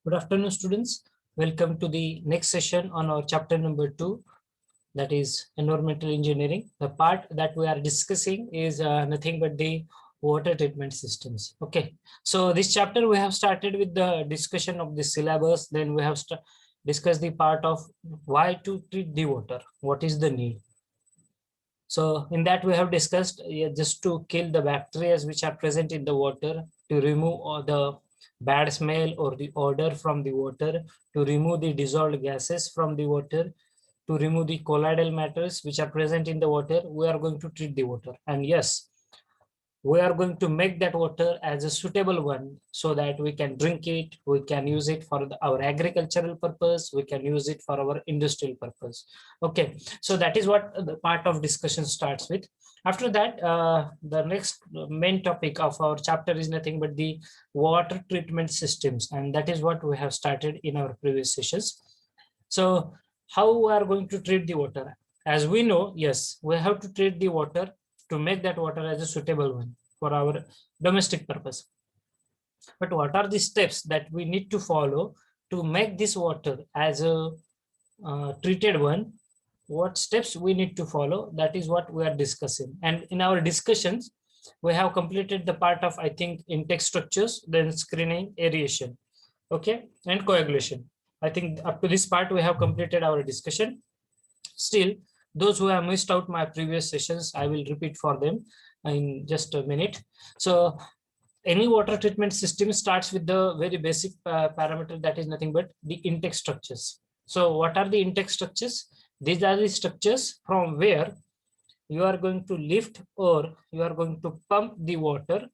Good afternoon, students. Welcome to the next session on our chapter number 2, that is environmental engineering. The part that we are discussing is nothing but the water treatment systems. Okay, so this chapter we have started with the discussion of the syllabus. Then we have discussed the part of why to treat the water, what is the need. So in that we have discussed just to kill the bacteria which are present in the water, to remove all the bad smell or the odor from the water, to remove the dissolved gases from the water, to remove the colloidal matters which are present in the water. We are going to treat the water. And yes, we are going to make that water as a suitable one so that we can drink it, we can use it for our agricultural purpose, we can use it for our industrial purpose. Okay, so that is what the part of discussion starts with. After that, the next main topic of our chapter is nothing but the water treatment systems, and that is what we have started in our previous sessions. So how we are going to treat the water? As we know, yes, we have to treat the water to make that water as a suitable one for our domestic purpose. But what are the steps that we need to follow to make this water as a treated one? What steps we need to follow? That is what we are discussing. And in our discussions, we have completed the part of, I think, intake structures, then screening, aeration, okay, and coagulation. I think up to this part, we have completed our discussion. Still, those who have missed out my previous sessions, I will repeat for them in just a minute. So any water treatment system starts with the very basic parameter, that is nothing but the intake structures. So what are the intake structures? These are the structures from where you are going to lift or you are going to pump the water,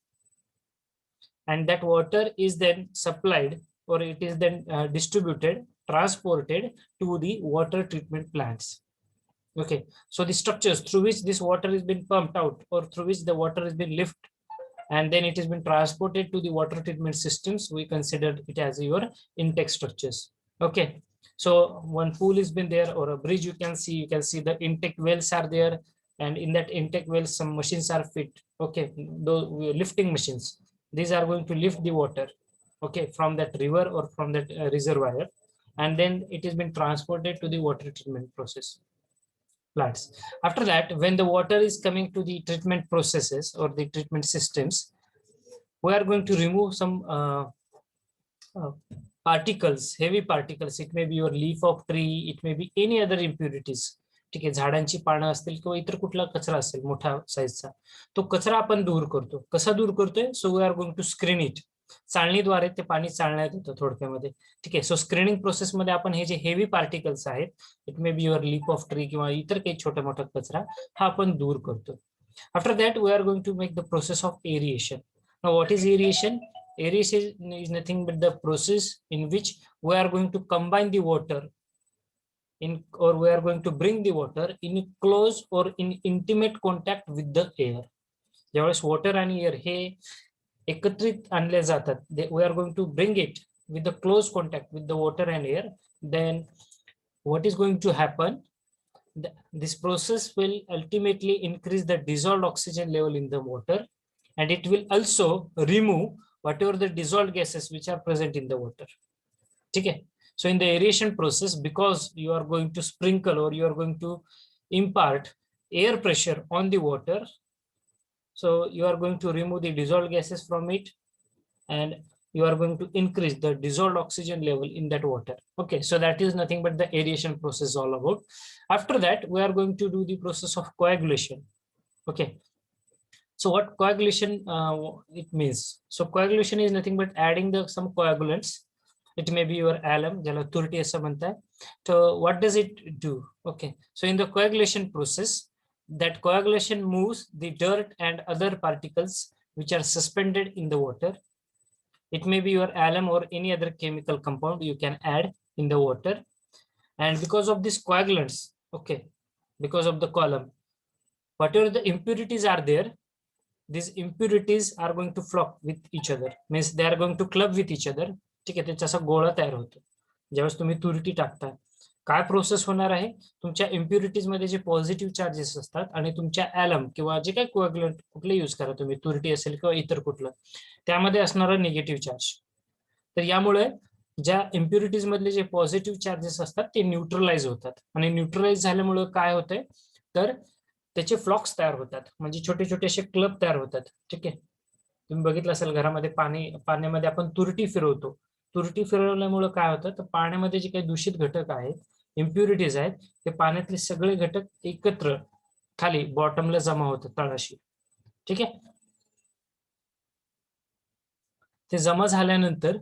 and that water is then supplied or it is then distributed, transported to the water treatment plants. Okay, so the structures through which this water is being pumped out or through which the water is being lifted and then it has been transported to the water treatment systems, we consider it as your intake structures. Okay, so one pool has been there or a bridge, you can see the intake wells are there, and in that intake wells some machines are fit. Okay, those lifting machines, these are going to lift the water, okay, from that river or from that reservoir, and then it has been transported to the water treatment process plants. After that, when the water is coming to the treatment processes or the treatment systems, we are going to remove some uh, particles, heavy particles. It may be your leaf of tree, it may be any other impurities. ठीक आहे, झाडांची पानं असतील किंवा इतर कुठला कचरा असेल मोठा साईजचा, तो कचरा आपण दूर करतो. कसा दूर करतोय? So we are going to screen it. चाळणीद्वारे ते पाणी चालण्यात येतं थोडक्यामध्ये. ठीक आहे, सो स्क्रीनिंग प्रोसेसमध्ये आपण हे जे हेवी पार्टिकल्स आहेत, it may be your leaf of tree किंवा इतर काही छोटा मोठा कचरा, हा आपण दूर करतो. After that we are going to make the process of aeration. Now what is aeration? Aeration is nothing but the process in which we are going to combine the water in, or we are going to bring the water in close or in intimate contact with the air. ज्यावेळेस water आणि air हे एकत्रित आणले जातात, we are going to bring it with the close contact with the water and air, then what is going to happen? This process will ultimately increase the dissolved oxygen level in the water, and it will also remove whatever the dissolved gases which are present in the water. Okay, so in the aeration process, because you are going to sprinkle or you are going to impart air pressure on the water, so you are going to remove the dissolved gases from it, and you are going to increase the dissolved oxygen level in that water. Okay, so that is nothing but the aeration process all about. After that, we are going to do the process of coagulation. Okay, so what coagulation it means? So coagulation is nothing but adding the some coagulants. It may be your alum, ज्याला तुरटी असं म्हणतात. So what does it do? Okay, so in the coagulation process, that coagulation moves the dirt and other particles which are suspended in the water. It may be your alum or any other chemical compound you can add in the water. And because of these coagulants, okay, because of the column, whatever the impurities are there, these impurities are going to flock with each other, means they are going to club with each other. ठीक आहे, त्याचा असा गोळा तयार होतो. ज्यावेळेस तुम्ही तुरटी टाकता, काय प्रोसेस होणार आहे? तुमच्या इम्प्युरिटीज मध्ये जे पॉझिटिव्ह चार्जेस असतात आणि तुमच्या ॲलम किंवा जे काही कोॲग्युलंट कुठले यूज करा तुम्ही, तुरटी असेल किंवा इतर कुठलं, त्यामध्ये असणारा निगेटिव्ह चार्ज. तर यामुळे ज्या इम्प्युरिटीज मधले जे पॉझिटिव्ह चार्जेस असतात ते न्यूट्रलाइज होतात, आणि न्यूट्रलाइज झाल्यामुळे काय होतंय तर त्याचे फ्लॉक्स तयार होतात, म्हणजे छोटे छोटे असे क्लब तयार होतात. ठीक आहे, तुम्ही बघितलं असेल घरामध्ये पाण्यामध्ये आपण तुरटी फिरवतो. तुरटी फिरवल्यामुळे काय होतं तर पाण्यामध्ये जे काही दूषित घटक आहेत, इम्प्युरिटीज आहेत, ते पाण्यातले सगळे घटक एकत्र खाली बॉटमला जमा होतात तळाशी. ठीक आहे, ते जमा झाल्यानंतर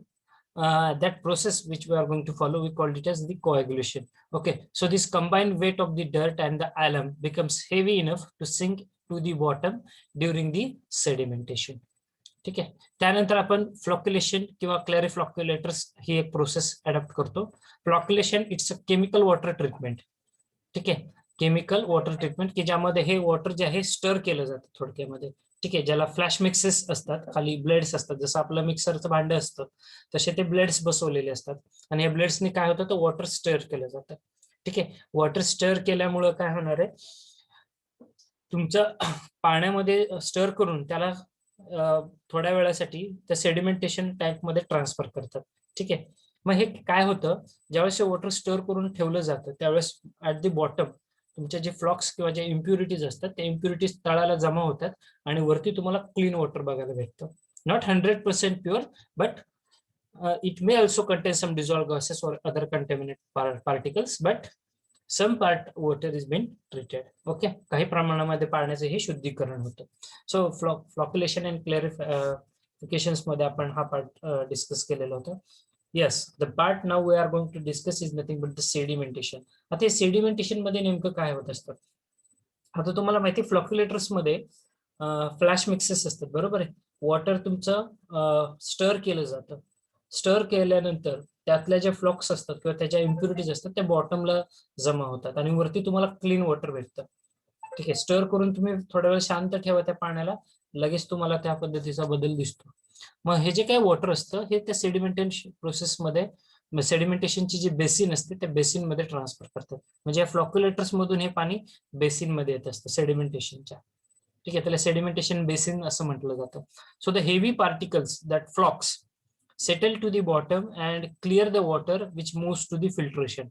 that process which we are going to follow, we called it as the coagulation. Okay, so this combined weight of the dirt and the alum becomes heavy enough to sink to the bottom during the sedimentation. ठीक आहे, त्यानंतर आपण फ्लॉक्युलेशन किंवा क्लॅरिफ्लॉक्युलेटर्स ही एक process adopt करतो. Flocculation it's a chemical water treatment. ठीक आहे, chemical water treatment की ज्यामध्ये हे वॉटर जे आहे स्टर केलं जातं थोडक्यामध्ये. ठीक आहे, ज्याला फ्लॅश मिक्सेस असतात, खाली ब्लेड्स असतात, जसं आपलं मिक्सरचं भांड असतं तसे ते ब्लेड्स बसवलेले असतात, आणि या ब्लेड्सने काय होतं तर वॉटर स्टर केलं जातं. ठीक आहे, वॉटर स्टर केल्यामुळं काय होणार आहे, तुमचं पाण्यामध्ये स्टर करून त्याला थोड्या वेळासाठी त्या सेडिमेंटेशन टँक मध्ये ट्रान्सफर करतात. ठीक आहे, मग हे काय होतं, ज्यावेळेस वॉटर स्टोअर करून ठेवलं जातं त्यावेळेस ऍट दी बॉटम तुमचे जे फ्लॉक्स किंवा जे इम्प्युरिटीज असतात त्या इम्प्युरिटीज तळाला जमा होतात, आणि वरती तुम्हाला क्लीन वॉटर बघायला भेटतं. Not 100% pure, but it may also contain some dissolved gases or other contaminant particles, but some part water is being treated. Okay, काही प्रमाणामध्ये पाण्याचे हे शुद्धीकरण होतं. सो फ्लॉक्युलेशन अँड क्लॅरिफिकेशन्स मध्ये आपण हा पार्ट डिस्कस केलेला होता. Yes, the part now we are going to discuss is nothing but the sedimentation. आता सेडिमेंटेशन मध्ये नेमकं काय होत असतं, आता तुम्हाला माहिती फ्लॉक्युलेटर्स मध्ये फ्लॅश मिक्सेस असतात, बरोबर आहे. वॉटर तुमचं स्टर केलं जातं, स्टर केल्यानंतर त्यातल्या ज्या फ्लॉक्स असतात किंवा त्याच्या इम्प्युरिटीज असतात त्या बॉटमला जमा होतात, आणि वरती तुम्हाला क्लीन वॉटर भेटतं. ठीक आहे, स्टर करून तुम्ही थोडा वेळ शांत ठेवा त्या पाण्याला, लगेच तुम्हाला त्या पद्धतीचा बदल दिसतो. मग हे जे काही वॉटर असतं हे त्या सेडिमेंटेशन प्रोसेसमध्ये, सेडिमेंटेशनची जी बेसिन असते त्या बेसिन मध्ये ट्रान्सफर करतात, म्हणजे या फ्लॉक्युलेटर्स मधून हे पाणी बेसिन मध्ये येत असतं सेडिमेंटेशनच्या. ठीक आहे, त्याला सेडिमेंटेशन बेसिन असं म्हटलं जातं. So the heavy particles that flocs settle to the bottom and clear the water which moves to the filtration.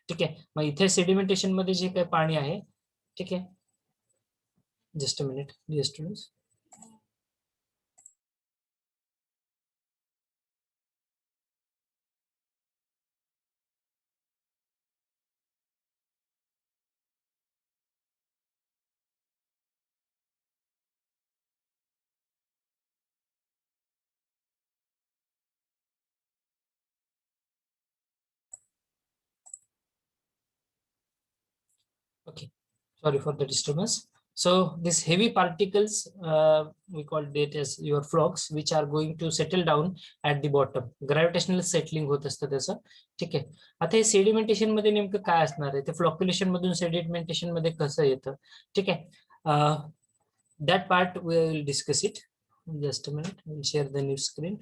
ठीक आहे, मग इथे सेडिमेंटेशन मध्ये जे काही पाणी आहे, ठीक आहे, just a minute dear students. Okay, sorry for the disturbance. So these heavy particles, we call it as your flocks, which are going to settle down at the bottom. Gravitational settling होत असतं त्याचं. ठीक आहे, आता हे sedimentation मध्ये नेमकं काय असणार आहे, ते फ्लॉक्युलेशन मधून सेडिमेंटेशन मध्ये कसं येतं. ठीक आहे, that part we will discuss it. Just a minute, we'll share the new screen.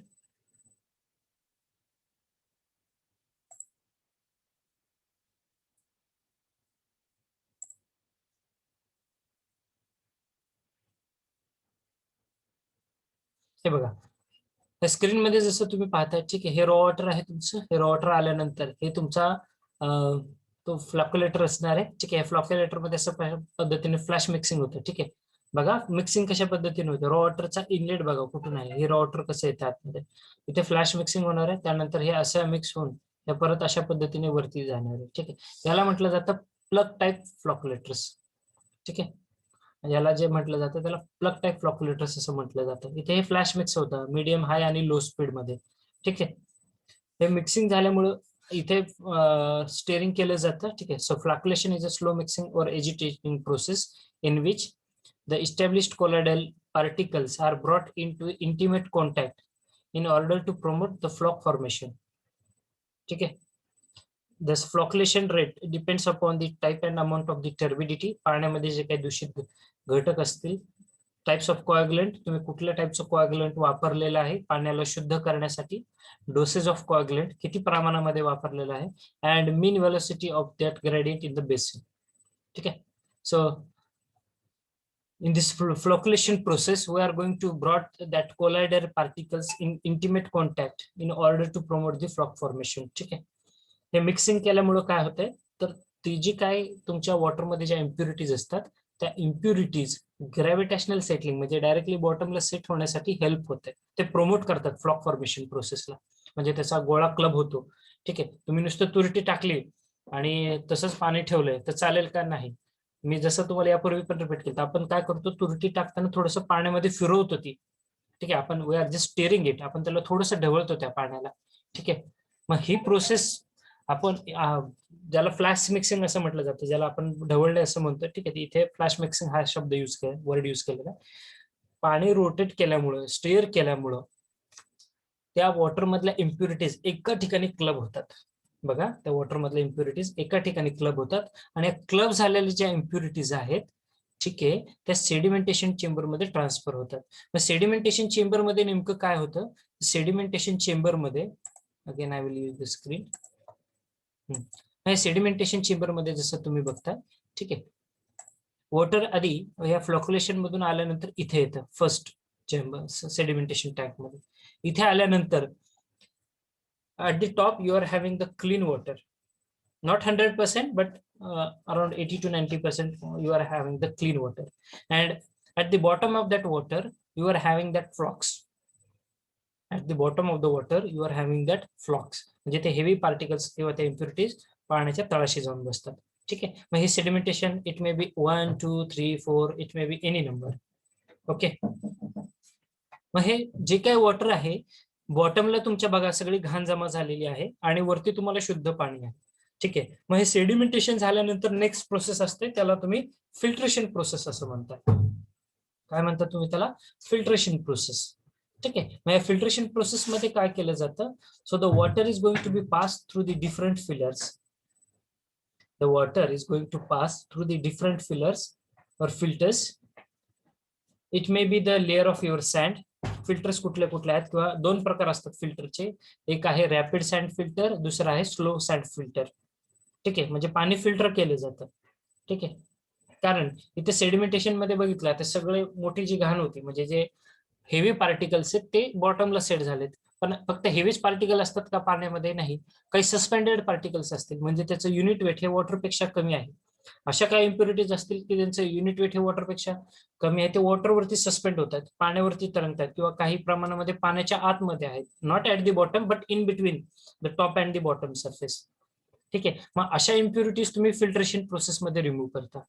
हे बघा, त्या स्क्रीन मध्ये जसं तुम्ही पाहताय, ठीक आहे, हे रॉ वॉटर आहे तुमचं. हे रॉ वॉटर आल्यानंतर हे तुमचा तो फ्लॉक्युलेटर असणार आहे. ठीक आहे, फ्लॉक्युलेटर मध्ये असं पद्धतीने फ्लॅश मिक्सिंग होतं. ठीक आहे, बघा मिक्सिंग कशा पद्धतीने होतं, रॉ वॉटरचा इनलेट बघा कुठून आहे, हे रॉ वॉटर कसं येतं आतमध्ये, इथे फ्लॅश मिक्सिंग होणार आहे, त्यानंतर हे असं मिक्स होऊन हे परत अशा पद्धतीने वरती जाणार आहे. ठीक आहे, याला म्हटलं जातं प्लग टाईप फ्लॉक्युलेटर्स. ठीक आहे, याला जे म्हटलं जातं त्याला प्लग टाईप फ्लॉक्युलेटर्स असं म्हटलं जातं. इथे हे फ्लॅश मिक्स होतं मीडियम हाय आणि लो स्पीड मध्ये. ठीक आहे, हे मिक्सिंग झाल्यामुळं इथे स्टेरिंग केलं जातं. ठीक आहे, so flocculation is a slow mixing or agitating process in which the established colloidal particles are brought into intimate contact in order to promote the flock formation. ठीक आहे, this flocculation rate depends upon the type and amount of the turbidity. पाण्यामध्ये जे काही दूषित घटक असतील, types of कोॲग्युलंट, तुम्ही कुठल्या टाइपचं कोॲग्युलंट वापरलेलं आहे पाण्याला शुद्ध करण्यासाठी, डोसेज ऑफ कोॲग्युलंट किती प्रमाणामध्ये वापरलेलं आहे, and mean velocity of that gradient in the basin. ठीक आहे, so in this flocculation process, we are going to brought that collider particles in intimate contact in order to promote the flock formation. ठीक आहे. हे mixing केल्यामुळे काय होतंय तर ती जी काय तुमच्या वॉटरमध्ये ज्या इम्प्युरिटीज असतात त्या इम्प्युरिटीज ग्रॅव्हिटेशनल सेटलिंग म्हणजे डायरेक्टली बॉटमला सेट होण्यासाठी हेल्प होते. ते प्रमोट करतात फ्लॉक फॉर्मेशन प्रोसेसला. म्हणजे त्याचा गोळा क्लब होतो. ठीक आहे. तुम्ही नुसतं तुरटी टाकली आणि तसंच पाणी ठेवलंय तर चालेल का? नाही. मी जसं तुम्हाला यापूर्वी पण रिपीट केलं, आपण काय करतो तुरटी टाकताना थोडंसं पाण्यामध्ये फिरवतो ती. ठीक आहे. आपण we are just stirring it, आपण त्याला थोडंसं ढवळतो त्या पाण्याला. ठीक आहे. मग ही प्रोसेस आपण ज्याला फ्लॅश मिक्सिंग असं म्हटलं जातं, ज्याला आपण ढवळणे असं म्हणतो. ठीक आहे. इथे फ्लॅश मिक्सिंग हा शब्द वर्ड यूज केलेला. पाणी रोटेट केल्यामुळं, स्टेअर केल्यामुळं त्या वॉटर मधल्या इम्प्युरिटीज एका ठिकाणी क्लब होतात. बघा, त्या वॉटर मधल्या इम्प्युरिटीज एका ठिकाणी क्लब होतात आणि क्लब झालेल्या ज्या इम्प्युरिटीज आहेत, ठीक आहे, त्या सेडिमेंटेशन चेंबर मध्ये ट्रान्सफर होतात. मग सेडिमेंटेशन चेंबर मध्ये नेमकं काय होतं? सेडिमेंटेशन चेंबर मध्ये, again I will use the screen. Sedimentation chamber मध्ये जसं तुम्ही बघता, ठीक आहे, वॉटर आधी या फ्लॉक्युलेशन मधून आल्यानंतर इथे येतं फर्स्ट चेंबर सेडिमेंटेशन टँक मध्ये. इथे आल्यानंतर at the top you are having the clean water, not 100% but around 80 to 90% you are having the clean water, and at the bottom of that water you are having that flocks. At the bottom of the water you are having that flocks, म्हणजे ते heavy particles किंवा ते impurities पाण्याच्या तळाशी जाऊन बसतात. ठीक आहे. मग हे sedimentation it may B 1 2 3 4, it may be any number. Okay. मग हे जे काही वॉटर आहे बॉटमला तुमच्या बघा सगळी घाण जमा झालेली आहे आणि वरती तुम्हाला शुद्ध पाणी आहे. ठीक आहे. मग हे सेडिमेंटेशन झाल्यानंतर नेक्स्ट प्रोसेस असते, त्याला तुम्ही फिल्ट्रेशन प्रोसेस असं म्हणता. काय म्हणता तुम्ही त्याला? Filtration process. ठीक आहे. मग या फिल्ट्रेशन प्रोसेस मध्ये काय केलं जातं? So the water is going to be pass through the different fillers. The water is going to pass through the different fillers or filters. It may be the layer of your sand. Filters कुठले कुठले आहेत किंवा दोन प्रकार असतात फिल्टरचे. एक आहे रॅपिड सँड फिल्टर, दुसरा आहे स्लो सँड फिल्टर. ठीक आहे. म्हणजे पाणी फिल्टर केलं जातं. ठीक आहे. कारण इथे सेडिमेंटेशन मध्ये बघितलं तर सगळे मोठी जी घाण होती म्हणजे जे हेवी पार्टिकल्स आहेत ते बॉटमला सेट झालेत. पण फक्त हेवीच पार्टिकल असतात का पाण्यामध्ये? नाही. काही सस्पेंडेड पार्टिकल्स असतील म्हणजे त्याचं युनिट वेट हे वॉटरपेक्षा कमी आहे. अशा काही इम्प्युरिटीज असतील की त्यांचं युनिट वेट हे वॉटरपेक्षा कमी आहे, ते वॉटरवरती सस्पेंड होतात, पाण्यावरती तरंगतात किंवा काही प्रमाणामध्ये पाण्याच्या आतमध्ये आहेत. Not at the bottom but in between the top and the bottom surface. ठीक आहे. मग अशा इम्प्युरिटीज तुम्ही फिल्ट्रेशन प्रोसेस मध्ये रिमूव्ह करता.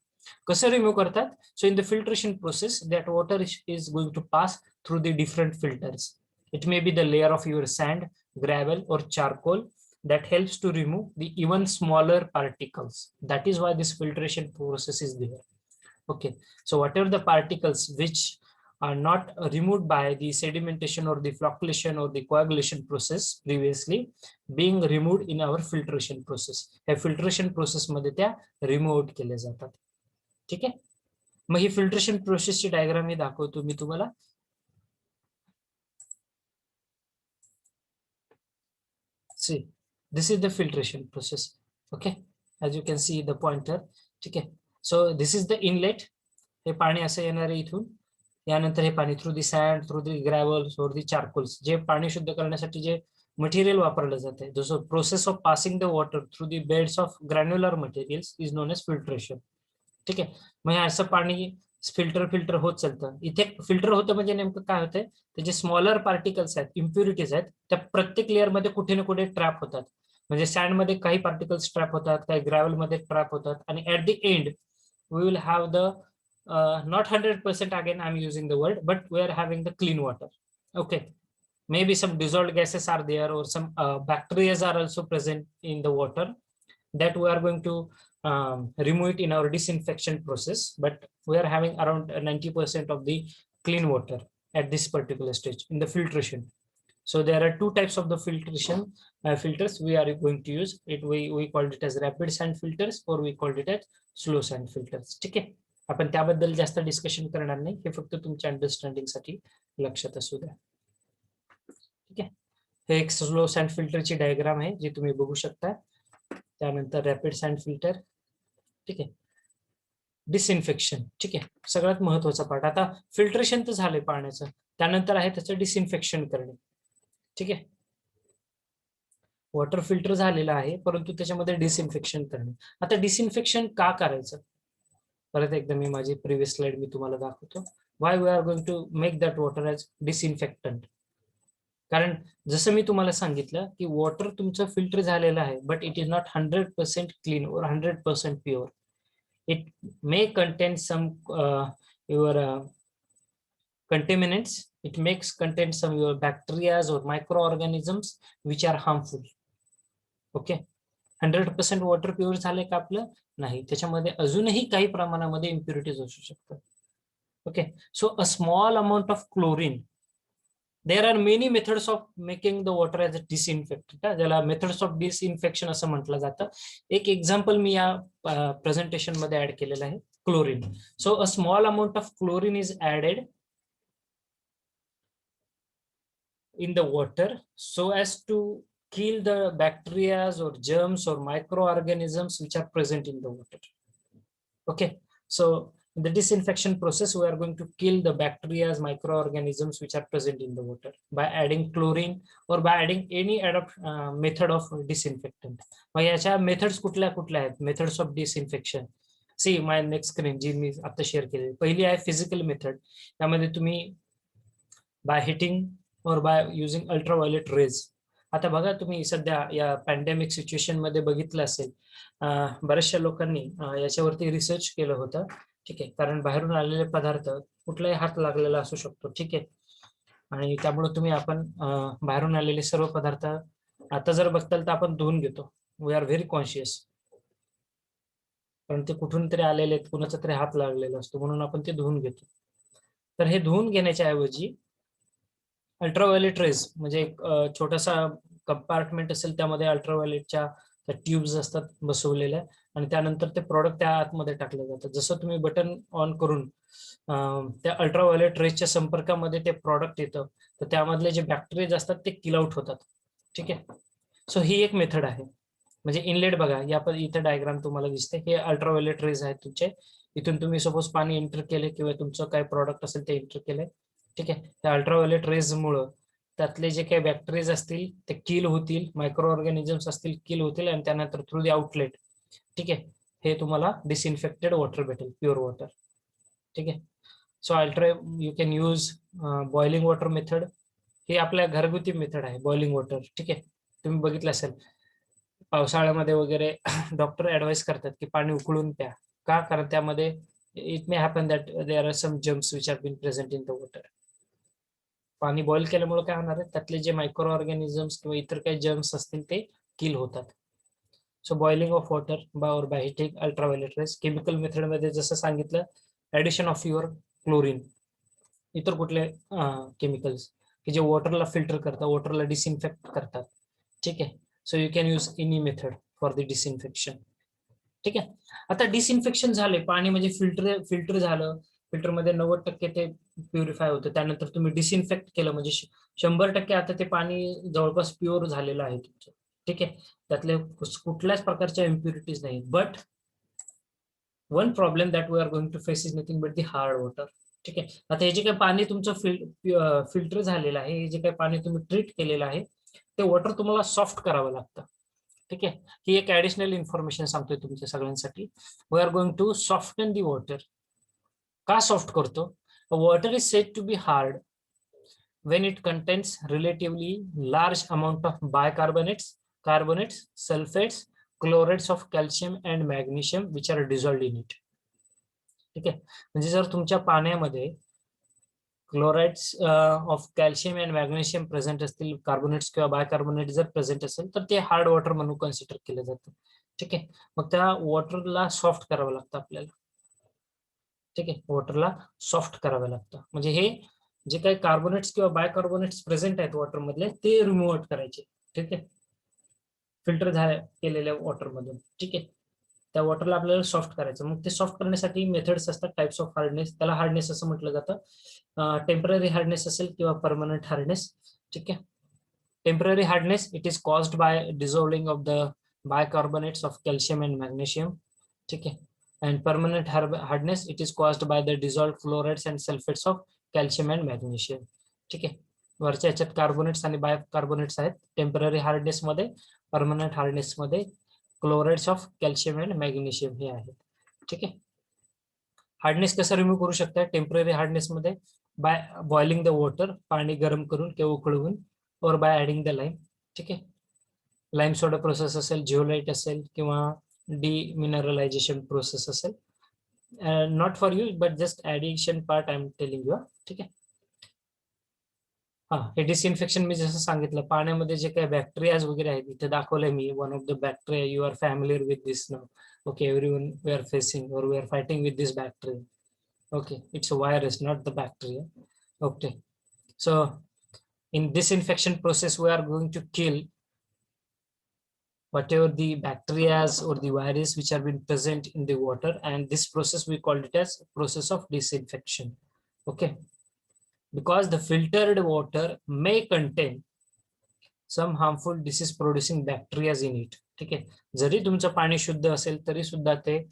कसं रिमूव्ह करतात? So in the filtration process that water is going to pass through the different filters. It may be the layer of your sand, gravel or charcoal that helps to remove the even smaller particles. That is why this filtration process is there. Okay, so whatever the particles which are not removed by the sedimentation or the flocculation or the coagulation process previously being removed in our filtration process. या filtration process मध्ये त्या removed केले जातात. ठीक आहे. मग ही filtration प्रोसेसची diagram मी दाखवतो मी तुम्हाला. See, this is the filtration process. Okay, as you can see the pointer. ठीक आहे. So this is the inlet. हे पाणी असं येणार आहे इथून. यानंतर हे पाणी through the sand, through the gravels or the charcoals, जे पाणी शुद्ध करण्यासाठी जे मटेरियल वापरलं जाते, जसं process of passing the water through the beds of granular materials is known as filtration. ठीक आहे. मग हे असं पाणी फिल्टर होत चालतं. इथे फिल्टर होतं म्हणजे नेमकं काय होतंय? ते जे स्मॉलर पार्टिकल्स आहेत, इम्प्युरिटीज आहेत, त्या प्रत्येक लेअर मध्ये कुठे ना कुठे ट्रॅप होतात. म्हणजे सँड मध्ये काही पार्टिकल्स ट्रॅप होतात, काही ग्रॅव्हल मध्ये ट्रॅप होतात आणि at the end we will have the not 100% again I'm using the word, but we are having the clean water. Okay, maybe some dissolved gases are there or some bacteria are also present in the water that we are going to remove it in our disinfection process, but we are having around 90% of the clean water at this particular stage in the filtration. So there are two types of the filtration filters we are going to use it. We called it as rapid sand filters or we called it as slow sand filters. ठीक आहे. आपण त्याबद्दल जास्त discussion करणार नाही, हे फक्त तुमच्या अंडरस्टँडिंग साठी लक्षात असू द्या. ठीक आहे. हे एक स्लो सँड फिल्टरची डायग्राम आहे जी तुम्ही बघू शकता. त्यानंतर रॅपिड सँड फिल्टर. ठीक आहे. डिसइन्फेक्शन. ठीक आहे, सगळ्यात महत्वाचा पार्ट. आता फिल्ट्रेशन तर झालंय पाण्याचं, त्यानंतर आहे त्याचं डिसइन्फेक्शन करणे. ठीक आहे, वॉटर फिल्टर झालेलं आहे, परंतु त्याच्यामध्ये डिसइन्फेक्शन करणे. आता डिसइन्फेक्शन का करायचं, परत एकदा मी माझी प्रिव्हियस स्लाइड मी तुम्हाला दाखवतो. Why we are going to make that water as disinfectant. कारण जसं मी तुम्हाला सांगितलं की वॉटर तुमचं फिल्टर झालेलं आहे, but it is not 100% clean or 100% pure. It may contain some your contaminants. It makes contain some your bacteria or microorganisms which are harmful. Okay, 100% water pure झाले का आपलं, नाही, त्याच्यामध्ये अजूनही काही प्रमाणामध्ये इम्प्युरिटीज असू शकतात. Okay, so a small amount of chlorine, there are many methods of making the water as a disinfectant. ज्याला मेथड्स ऑफ डिसइन्फेक्शन असं म्हटलं जातं. एक एक्झाम्पल मी या प्रेझेंटेशन मध्ये ऍड केलेलं आहे, chlorine. So a small amount of chlorine is added in the water so as to kill the bacteria or germs or microorganisms which are present in the water. Okay, so in the disinfection process we are going to kill the bacteria, microorganisms which are present in the water by adding chlorine or by adding any method of disinfectant. मग याच्या methods कुठल्या कुठल्या आहेत, methods of disinfection. See my next screen जी मी आता share केली, पहिली आहे फिजिकल मेथड. त्यामध्ये तुम्ही by heating or by using ultraviolet rays. आता बघा, तुम्ही सध्या या पॅन्डेमिक सिच्युएशन मध्ये बघितलं असेल, बऱ्याचशा लोकांनी याच्यावरती रिसर्च केलं होतं. ठीक आहे, कारण बाहेरून आलेले पदार्थ कुठलाही हात लागलेला असू शकतो. ठीक आहे, आणि त्यामुळे तुम्ही आपण बाहेरून आलेले सर्व पदार्थ आता जर बघताल तर आपण धुवून घेतो. वी आर व्हेरी कॉन्शियस, कारण ते कुठून तरी आलेले आहेत, कुणाचा तरी हात लागलेला असतो, म्हणून आपण ते धुवून घेतो. तर हे धुवून घेण्याच्या ऐवजी अल्ट्राव्हायोलेट रेज म्हणजे एक छोटासा कंपार्टमेंट असेल, त्यामध्ये अल्ट्राव्हायोलेटच्या ट्यूब्स असतात बसवलेल्या, आणि त्यानंतर ते प्रॉडक्ट त्या आतमध्ये टाकलं जातं. जसं तुम्ही बटन ऑन करून त्या अल्ट्राव्हायोलेट रेजच्या संपर्कामध्ये ते प्रॉडक्ट येतं, तर त्यामधले जे बॅक्टेरिया असतात ते किल आउट होतात. ठीक आहे, सो ही एक मेथड आहे. म्हणजे इनलेट बघा, या इथे डायग्राम तुम्हाला दिसते, हे अल्ट्राव्हायोलेट रेज आहेत तुमचे. इथून तुम्ही सपोज पाणी एंटर केले किंवा तुमचं काय प्रॉडक्ट असेल ते एंटर केले. ठीक आहे, त्या अल्ट्राव्हायोलेट रेज मुळे त्यातले जे काही बॅक्टेरिया असतील ते किल होतील, मायक्रो ऑर्गॅनिझम्स असतील किल होतील, आणि त्यानंतर थ्रू द आउटलेट, ठीक आहे, हे तुम्हाला डिसइन्फेक्टेड वॉटर भेटेल, प्युअर वॉटर. ठीक आहे, so ultra you can use boiling water method. हे आपल्या घरगुती मेथड आहे, बॉइलिंग वॉटर. ठीक आहे, तुम्ही बघितलं असेल पावसाळ्यामध्ये वगैरे डॉक्टर ऍडवाइस करतात की पाणी उकळून प्या. का, कारण त्यामध्ये it may happen that there are some germs which are been present in the water. पाणी बॉईल केल्यामुळे काय होणार आहे, त्यातले जे मायक्रो ऑर्गॅनिझम्स किंवा इतर काही जर्म्स असतील ते किल होतात. So boiling of water by heating ultraviolet rays. Chemical method मध्ये जसं सांगितलं, ऍडिशन ऑफ युअर क्लोरीन, इतर कुठले केमिकल्स की जे वॉटरला फिल्टर करतात, वॉटरला डिसइन्फेक्ट करतात. ठीक आहे, so you can use any method for the disinfection. ठीक आहे, आता डिसइन्फेक्शन झाले, पाणी म्हणजे फिल्टर झालं, फिल्टरमध्ये 90% ते प्युरिफाय होतं, त्यानंतर तुम्ही डिसइन्फेक्ट केलं म्हणजे 100% आता ते पाणी जवळपास प्युअर झालेलं आहे तुमचं. ठीक आहे, त्यातले कुठल्याच प्रकारच्या इम्प्युरिटीज नाही. But one problem that we are going to face is nothing but the hard water. ठीक आहे, आता हे जे काही पाणी तुमचं फिल्टर झालेलं आहे, हे जे काही पाणी तुम्ही ट्रीट केलेलं आहे, ते वॉटर तुम्हाला सॉफ्ट करावं लागतं. ठीक आहे, ही एक ऍडिशनल इन्फॉर्मेशन सांगतोय तुमच्या सगळ्यांसाठी. We are going to soften the water. का सॉफ्ट करतो, water is said to be hard when it contains relatively large amount of bicarbonates, carbonates, sulfates, chlorides of calcium and magnesium which are dissolved in it. ठीक आहे, म्हणजे जर तुमच्या पाण्यामध्ये chlorides of calcium and magnesium present असतील, carbonates किंवा bicarbonate जर present असेल, तर ते हार्ड वॉटर म्हणून कन्सिडर केलं जातं. ठीक आहे, मग त्या वॉटरला सॉफ्ट करावं लागतं आपल्याला. ठीक आहे, वॉटरला सॉफ्ट करावं लागतं, म्हणजे हे जे काही कार्बोनेट्स किंवा बायकार्बोनेट्स प्रेझेंट आहेत वॉटर मधले ते रिमूव्ह करायचे. ठीक आहे, फिल्टर केलेल्या वॉटर मधून. ठीक आहे, त्या वॉटरला आपल्याला सॉफ्ट करायचं. मग ते सॉफ्ट करण्यासाठी मेथड्स असतात, टाइप्स ऑफ हार्डनेस. त्याला हार्डनेस असं म्हटलं जातं. टेम्पररी हार्डनेस असेल किंवा परमनंट हार्डनेस. ठीक आहे, temporary hardness it is caused by dissolving of the bicarbonates of calcium and magnesium. ठीक आहे, and permanent hardness, it is caused by the dissolved chlorides and sulfates of calcium and magnesium. ठीक आहे, वरच्या ह्याच्यात carbonates आणि bicarbonates आहेत. Temporary hardness मध्ये, permanent hardness मध्ये chlorides of calcium and magnesium हे आहेत. ठीक आहे, हार्डनेस कसं रिमूव्ह करू शकता टेम्पररी हार्डनेस मध्ये? बाय बॉइलिंग द वॉटर, पाणी गरम करून किंवा उकळवून, और बाय ऍडिंग द लाईम. ठीक आहे, लाईम सोडा प्रोसेस असेल, जिओलाइट असेल किंवा डिमिनरलायझेशन प्रोसेस असेल. Not for you but just addition part I am telling you. ठीक आहे, हा, हे डिसइन्फेक्शन मी जसं सांगितलं, पाण्यामध्ये जे काही बॅक्टेरियाज वगैरे आहेत, इथे दाखवलंय मी. One of the bacteria, you are familiar with this नाव. Okay, everyone, we are facing or we are fighting with this bacteria. Okay, it's a virus, not the bacteria. Okay, so in disinfection process we are going to kill whatever the bacteria or the virus which have been present in the water, and this process we called it as process of disinfection. Okay, because the filtered water may contain some harmful disease producing bacteria in it. ठीक आहे, जरी तुमचं पाणी शुद्ध असेल तरी सुद्धा ते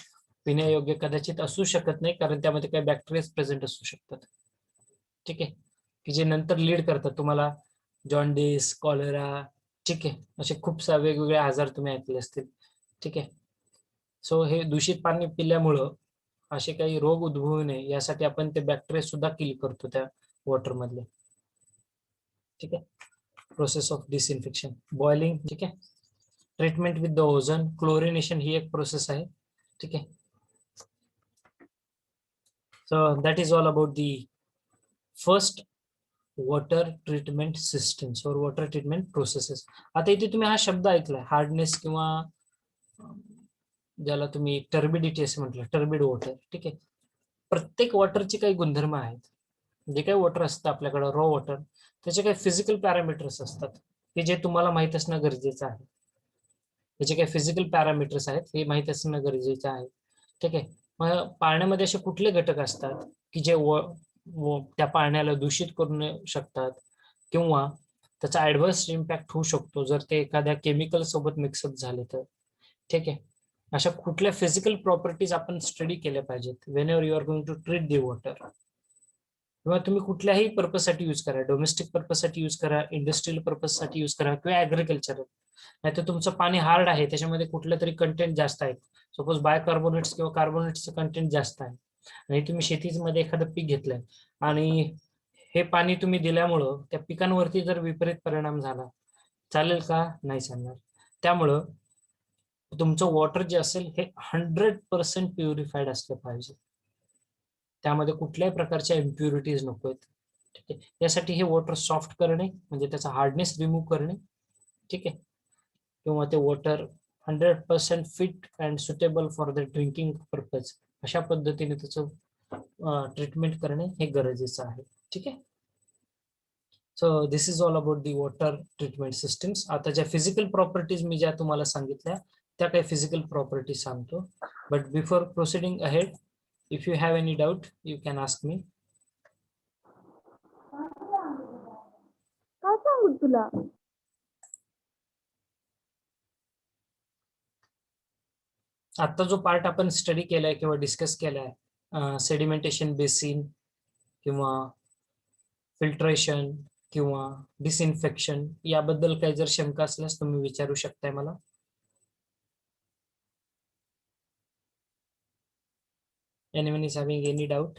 पिण्यायोग्य कदाचित असू शकत नाही, कारण त्यामध्ये काही बॅक्टेरिया प्रेझेंट असू शकतात. ठीक आहे, की जे नंतर लीड करतात तुम्हाला जॉन्डिस, कॉलेरा. ठीक आहे, असे खूप सारे वेगवेगळे आजार तुम्ही ऐकले असतील. ठीक आहे, सो हे दूषित पाणी पिल्यामुळं असे काही रोग उद्भवू नये यासाठी आपण ते बॅक्टेरिया सुद्धा किल करतो त्या वॉटर मधले. ठीक आहे, प्रोसेस ऑफ डिसइन्फेक्शन, बॉइलिंग. ठीक आहे, treatment with the ozone, chlorination ही एक प्रोसेस आहे. ठीक आहे, so that is all about the first water treatment systems or water treatment processes. आता इथे तुम्ही हा शब्द ऐकलाय, हार्डनेस किंवा ज्याला तुम्ही टर्बिडिटी असे म्हटलं, टर्बिड वॉटर. ठीक आहे, प्रत्येक वॉटरचे काही गुणधर्म आहेत. जे काही वॉटर असतं आपल्याकडे रॉ वॉटर, त्याचे काही फिजिकल पॅरामीटर्स असतात की जे तुम्हाला माहित असणं गरजेचं आहे. त्याचे काही फिजिकल पॅरामीटर्स आहेत हे माहित असणं गरजेचं आहे. ठीक आहे, मग पाण्यामध्ये असे कुठले घटक असतात की जे त्या पाण्याला दूषित करू शकतात किंवा त्याचा ऍडव्हर्स इम्पॅक्ट होऊ शकतो जर ते एखाद्या केमिकल सोबत मिक्सअप झाले तर. ठीक आहे, अशा कुठल्या फिजिकल प्रॉपर्टीज आपण स्टडी केल्या पाहिजेत whenever you are going to treat the water. किंवा तुम्ही कुठल्याही पर्पजसाठी यूज करा, डोमेस्टिक पर्पजसाठी यूज करा, इंडस्ट्रियल पर्पजसाठी यूज करा किंवा ऍग्रिकल्चरल. नाहीतर तुमचं पाणी हार्ड आहे, त्याच्यामध्ये कुठलं तरी कंटेंट जास्त आहे, सपोज बायकार्बोनेट्स किंवा कार्बोनेट्सचं कंटेंट जास्त आहे, आणि तुम्ही शेतीमध्ये एखादं पीक घेतलंय आणि हे पाणी तुम्ही दिल्यामुळं त्या पिकांवरती जर विपरीत परिणाम झाला, चालेल का? नाही चालणार. त्यामुळं तुमचं वॉटर जे असेल हे 100% प्युरिफाईड असलं पाहिजे, त्यामध्ये कुठल्याही प्रकारच्या इम्प्युरिटीज नको आहेत. ठीक आहे, यासाठी हे वॉटर सॉफ्ट करणे म्हणजे त्याचा हार्डनेस रिमूव्ह करणे. ठीक आहे, किंवा ते water 100% fit and suitable for the drinking purpose, अशा पद्धतीने त्याचं ट्रीटमेंट करणे हे गरजेचं आहे. ठीक आहे, so this is all about the water treatment systems. आता ज्या फिजिकल प्रॉपर्टीज मी ज्या तुम्हाला सांगितल्या त्या काही फिजिकल प्रॉपर्टीज सांगतो, but before proceeding ahead, if you have any doubt you can ask me. काय सांगू तुला? आता जो पार्ट आपण स्टडी केलाय किंवा डिस्कस केलाय, सेडिमेंटेशन बेसिन किंवा फिल्ट्रेशन किंवा डिसइन्फेक्शन, याबद्दल काही जर शंका असल्यास तुम्ही विचारू शकताय मला. Anyone is having any doubt?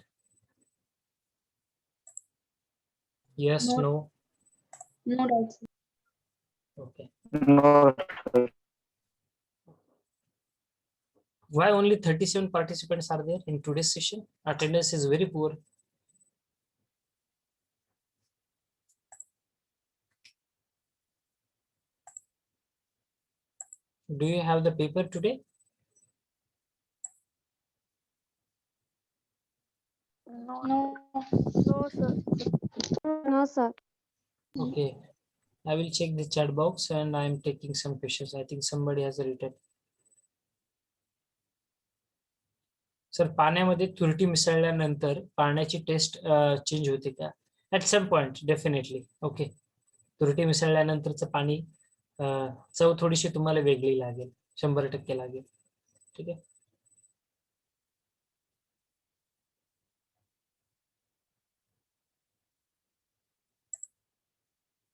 Yes, no? No doubt. Okay. No. Why only 37 participants are there in today's session? Attendance is very poor. Do you have the paper today? No. No, sir. No, sir. Okay. I will check the chat box and I am taking some questions. I think somebody has written. Sir, पाण्यामध्ये तुरटी मिसळल्यानंतर पाण्याची taste change होते का? At some point definitely. Okay, तुरटी मिसळल्यानंतरचं पाणी चव थोडीशी तुम्हाला वेगळी लागेल, 100% लागेल. ठीक आहे,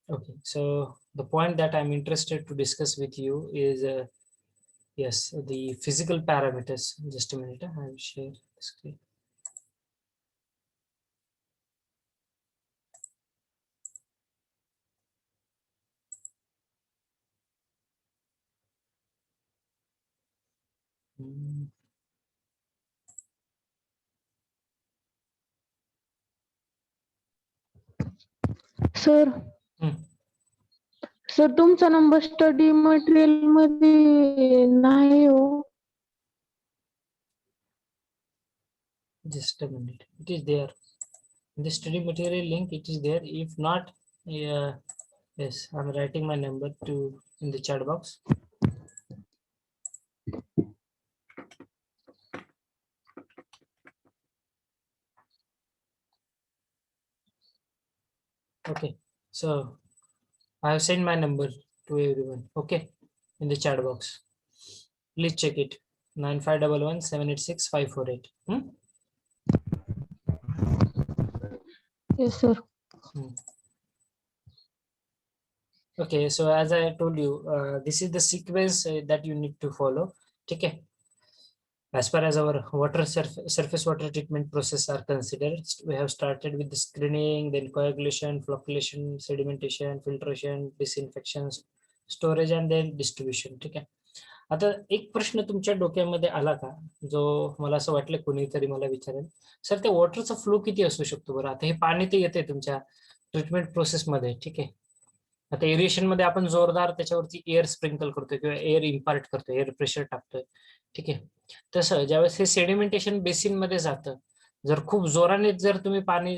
Okay, so the point that I'm interested to discuss with you is yes, the physical parameters. Just a minute, I'll share the screen. Hmm. Sir Hmm. Sir तुमचा नंबर स्टडी मटेरियल मध्ये नाही हो. Just a minute, it is there. The study material link, it is there. If not, yeah, yes, I'm writing my number to in the chat box. Okay, so I have sent my number to everyone. Okay, in the chat box. Please check it. 9511786548. Yes sir. Okay, so as I told you, this is the sequence that you need to follow. Okay. As far as our surface water treatment process are considered, we have started with the screening, then coagulation, flocculation, sedimentation, filtration, disinfection, storage, and then distribution. ठीक आहे. आता एक प्रश्न तुमच्या डोक्यामध्ये आला का, जो मला असं वाटलं कोणीतरी मला विचारेल, सर त्या वॉटरचा फ्लो किती असू शकतो बरं. आता हे पाणी ते येते तुमच्या ट्रीटमेंट प्रोसेसमध्ये, ठीक आहे. आता एरिएशन मध्ये आपण जोरदार त्याच्यावरती एअर स्प्रिंकल करतोय किंवा एअर इम्पार्ट करतोय, एअर प्रेशर टाकतोय, ठीक आहे. तसं ज्यावेळेस हे सेडिमेंटेशन बेसिन मध्ये जातं, जर खूप जोराने जर तुम्ही पाणी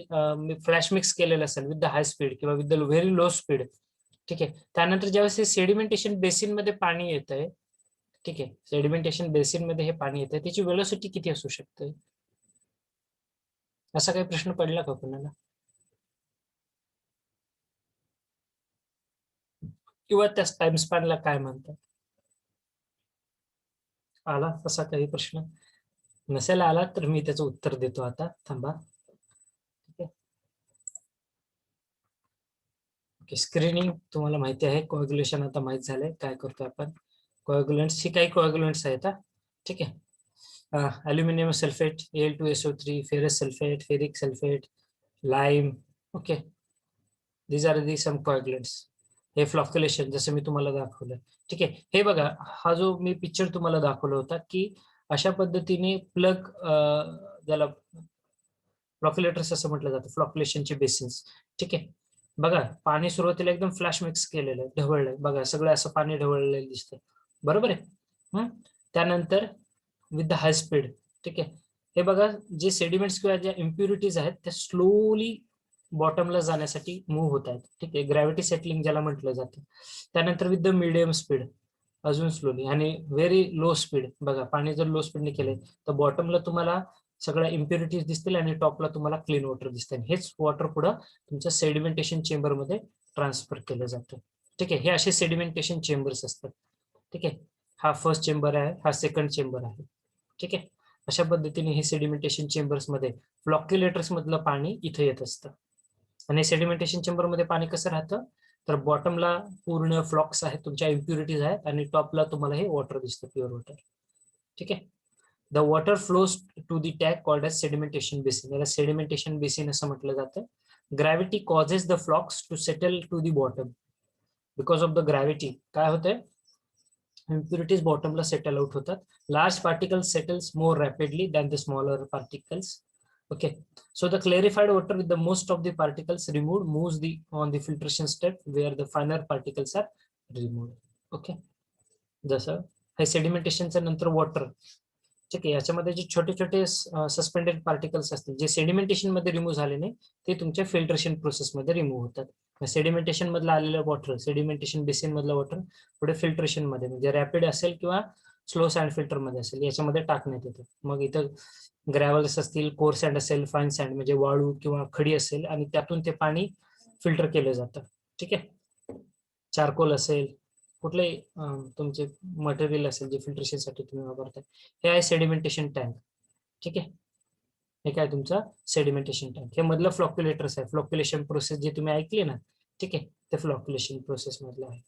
फ्लॅश मिक्स केलेलं असेल विथ द हाय स्पीड किंवा with the very low speed, ठीक आहे, त्यानंतर ज्यावेळेस हे सेडिमेंटेशन बेसिन मध्ये पाणी येत आहे, ठीक आहे, सेडिमेंटेशन बेसिन मध्ये हे पाणी येत आहे, त्याची वेलोसिटी किती असू शकते, असा काही प्रश्न पडला का कोणाला, किंवा त्या टाइम स्पॅनला काय म्हणतात. आला तसा काही प्रश्न, नसेल आला तर मी त्याचं उत्तर देतो आता, थांबा. ठीक आहे. ओके, स्क्रीनिंग तुम्हाला माहिती आहे, कोएग्युलेशन आता माहित झालंय काय करतो आपण. कोएग्युलंट्स ही काही कोएग्युलंट्स आहेत, ठीक आहे. Aluminium sulphate, Al2SO3, ferrous sulphate, ferric sulphate, lime. Okay, these are the some coagulants. हे फ्लॉक्युलेशन जसं मी तुम्हाला दाखवलं, ठीक आहे. हे बघा, हा जो मी पिक्चर तुम्हाला दाखवला होता की अशा पद्धतीने प्लग, ज्याला फ्लॉक्युलेटर्स असं म्हटलं जातं, फ्लॉक्युलेशनचे बेसिन्स, ठीक आहे. बघा, पाणी सुरुवातीला एकदम फ्लॅश मिक्स केलेलं आहे, ढवळलंय बघा, सगळं असं पाणी ढवळलेलं दिसतंय, बरोबर आहे. त्यानंतर विथ द हाय स्पीड, ठीक आहे, हे बघा, जे सेडिमेंट्स किंवा ज्या इम्प्युरिटीज आहेत त्या स्लोली बॉटमला जाण्यासाठी मूव्ह होत आहेत, ठीक आहे, ग्रॅव्हिटी सेटलिंग ज्याला म्हटलं जातं. त्यानंतर विथ द मिडियम स्पीड अजून स्लोली, आणि व्हेरी लो स्पीड, बघा पाणी जर लो स्पीडने केलंय तर बॉटमला तुम्हाला सगळ्या इम्प्युरिटीज दिसतील आणि टॉपला तुम्हाला क्लीन वॉटर दिसतील. हेच वॉटर पुढं तुमच्या सेडिमेंटेशन चेंबर मध्ये ट्रान्सफर केलं जातं, ठीक आहे. हे असे सेडिमेंटेशन चेंबर्स असतात, ठीक आहे. हा फर्स्ट चेंबर आहे, हा सेकंड चेंबर आहे, ठीक आहे. अशा पद्धतीने हे सेडिमेंटेशन चेंबर्स मध्ये फ्लॉक्युलेटर्स मधलं पाणी इथे येत असतं. आणि सेडिमेंटेशन चेंबर मध्ये पाणी कसं राहतं, तर बॉटमला पूर्ण फ्लॉक्स आहेत, तुमच्या इम्प्युरिटीज आहेत, आणि टॉपला तुम्हाला हे वॉटर दिसतं, प्युअर वॉटर, ठीक आहे. The water flows to the tank called as sedimentation basin, याला सेडिमेंटेशन बेसिन असं म्हटलं जातं. Gravity causes the flocs to settle to the bottom. Because of the gravity काय होतंय, इम्प्युरिटीज बॉटमला सेटल आउट होतात. Large particles settles more rapidly than the smaller particles. Okay, so the clarified water with the most of the particles removed moves on the filtration step where the finer particles are removed. Okay, जसं हे सेडिमेंटेशनच्या नंतर water, ठीक आहे, याच्यामध्ये जे छोटे छोटे suspended particles असतील जे सेडिमेंटेशन मध्ये रिमूव्ह झाले नाही, ते तुमच्या फिल्ट्रेशन प्रोसेस मध्ये रिमूव्ह होतात. सेडिमेंटेशन मधलं आलेलं वॉटर, सेडिमेंटेशन बेसिन मधलं वॉटर पुढे फिल्ट्रेशन मध्ये, म्हणजे रॅपिड असेल किंवा स्लो सँड फिल्टर मध्ये असेल, याच्यामध्ये टाकण्यात येतं. मग इथं ग्रॅव्हल्स असतील, कोर सँड असेल, फाईन सँड म्हणजे वाळू किंवा खडी असेल, आणि त्यातून ते पाणी फिल्टर केलं जातं, ठीक आहे. चारकोल असेल, कुठलंही तुमचे मटेरियल असेल जे फिल्ट्रेशनसाठी तुम्ही वापरताय, हे आहे सेडिमेंटेशन टँक, ठीक आहे. हे काय तुमचं सेडिमेंटेशन टँक, हे मधलं फ्लॉक्युलेटर्स आहे. फ्लॉक्युलेशन प्रोसेस जे तुम्ही ऐकली ना, ठीक आहे, ते फ्लॉक्युलेशन प्रोसेस मधलं आहे.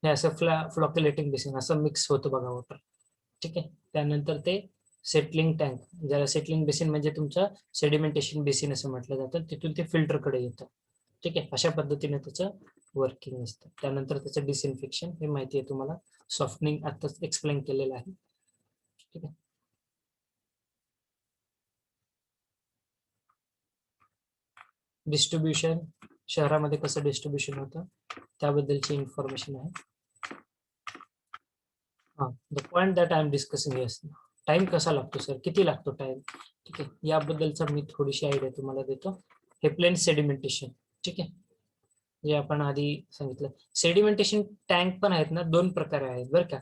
हे असं फ्लॉक्युलेटिंग बेसिन असं मिक्स होतं बघा वॉटर. ठीक आहे, त्यानंतर ते सेटलिंग टँक, ज्याला सेटलिंग बेसिन म्हणजे तुमचं सेडिमेंटेशन बेसिन असं म्हटलं जातं, तिथून ते फिल्टरकडे येतं. ठीक आहे, अशा पद्धतीने त्याचं वर्किंग असतं. त्यानंतर त्याचं डिसइन्फेक्शन, हे माहिती आहे तुम्हाला, सॉफ्टनिंग आताच एक्सप्लेन केलेलं आहे. ठीक आहे, डिस्ट्रीब्युशन, शहरामध्ये कसं डिस्ट्रीब्युशन होतं त्याबद्दलची इन्फॉर्मेशन आहे. The point that I am discussing is time कसा लागतो सर, किती लागतो टाइम. ठीक आहे, याबद्दलचा मी थोडीशी आयडिया तुम्हाला देतो. हे प्लेन सेडिमेंटेशन, ठीक आहे, जे आपण आधी सांगितलं. सेडिमेंटेशन टँक पण आहेत ना, दोन प्रकारे आहेत बरं का.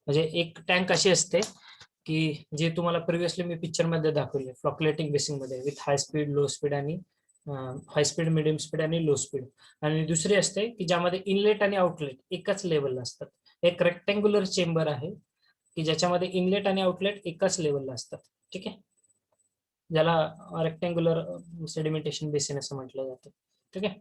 म्हणजे एक टँक अशी असते की जे तुम्हाला प्रिव्हियसली मी पिक्चर मध्ये दाखवले, फ्लॉक्युलेटिंग बेसिंग मध्ये with high speed, low speed आणि हाय स्पीड, मिडियम स्पीड आणि लो स्पीड. आणि दुसरी असते की ज्यामध्ये इनलेट आणि आउटलेट एकाच लेवलला असतात. एक रेक्टँग्युलर चेंबर आहे की ज्याच्यामध्ये इनलेट आणि आउटलेट एकाच लेवलला असतात. ठीक आहे, ज्याला रेक्टँग्युलर सेडिमेंटेशन बेसिन असं म्हटलं जातं. ठीक आहे,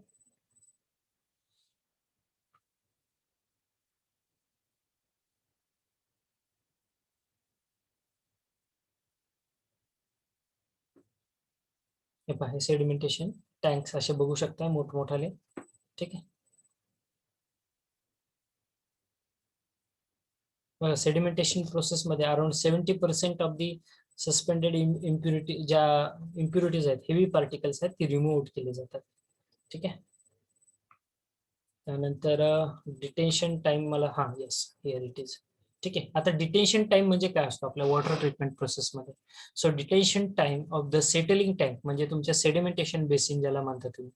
हे पहा, सेडिमेंटेशन टँक्स असे बघू शकता मोठमोठाले. ठीक आहे, सेडिमेंटेशन प्रोसेस मध्ये around 70% of the suspended impurity, ज्या इम्प्युरिटीज आहेत, हेवी पार्टिकल्स आहेत, ती रिमूव्ह केले जातात. ठीक आहे, त्यानंतर डिटेन्शन टाइम, मला येस, हिअर इट इज. ठीक आहे, आता डिटेन्शन टाइम म्हणजे काय असतो आपल्या वॉटर ट्रीटमेंट प्रोसेसमध्ये. So detention time of the settling tank म्हणजे तुमच्या सेडिमेंटेशन बेसिन ज्याला म्हणता तुम्ही,